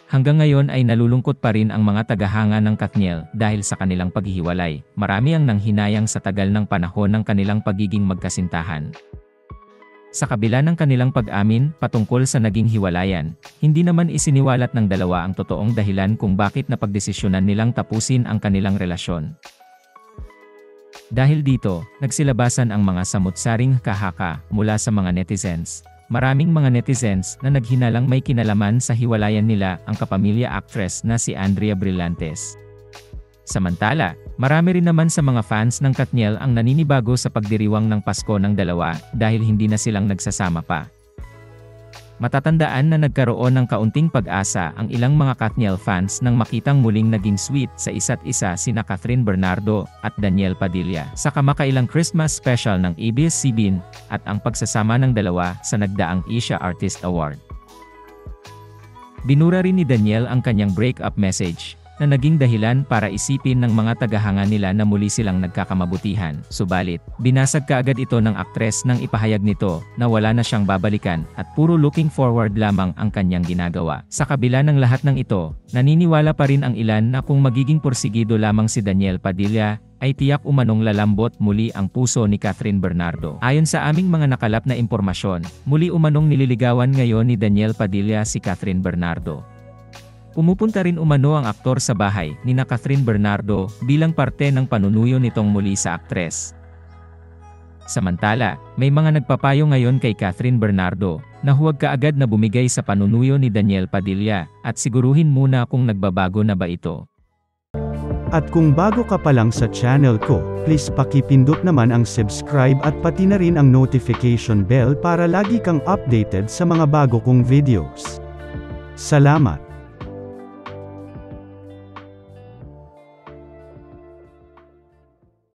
Hanggang ngayon ay nalulungkot pa rin ang mga tagahanga ng Katniel dahil sa kanilang paghihiwalay. Marami ang nanghinayang sa tagal ng panahon ng kanilang pagiging magkasintahan. Sa kabila ng kanilang pag-amin patungkol sa naging hiwalayan, hindi naman isiniwalat ng dalawa ang totoong dahilan kung bakit napagdesisyonan nilang tapusin ang kanilang relasyon. Dahil dito, nagsilabasan ang mga samut-saring kahaka mula sa mga netizens. Maraming mga netizens na naghinalang may kinalaman sa hiwalayan nila ang kapamilya actress na si Andrea Brillantes. Samantala, marami rin naman sa mga fans ng Katniel ang naninibago sa pagdiriwang ng Pasko ng dalawa dahil hindi na silang nagsasama pa. Matatandaan na nagkaroon ng kaunting pag-asa ang ilang mga Katniel fans nang makitang muling naging sweet sa isa't isa sina Kathryn Bernardo at Daniel Padilla sa kamakailang Christmas special ng ABS-CBN at ang pagsasama ng dalawa sa nagdaang Asia Artist Award. Binura rin ni Daniel ang kanyang break-up message na naging dahilan para isipin ng mga tagahanga nila na muli silang nagkakamabutihan. Subalit, binasag kaagad ito ng aktres nang ipahayag nito na wala na siyang babalikan at puro looking forward lamang ang kanyang ginagawa. Sa kabila ng lahat ng ito, naniniwala pa rin ang ilan na kung magiging porsigido lamang si Daniel Padilla, ay tiyak umanong lalambot muli ang puso ni Kathryn Bernardo. Ayon sa aming mga nakalap na impormasyon, muli umanong nililigawan ngayon ni Daniel Padilla si Kathryn Bernardo. Pumupunta rin umano ang aktor sa bahay ni Kathryn Bernardo bilang parte ng panunuyo nitong muli sa aktres. Samantala, may mga nagpapayo ngayon kay Kathryn Bernardo na huwag kaagad na bumigay sa panunuyo ni Daniel Padilla at siguruhin muna kung nagbabago na ba ito. At kung bago ka pa lang sa channel ko, please pakipindot naman ang subscribe at pati na rin ang notification bell para lagi kang updated sa mga bago kong videos. Salamat!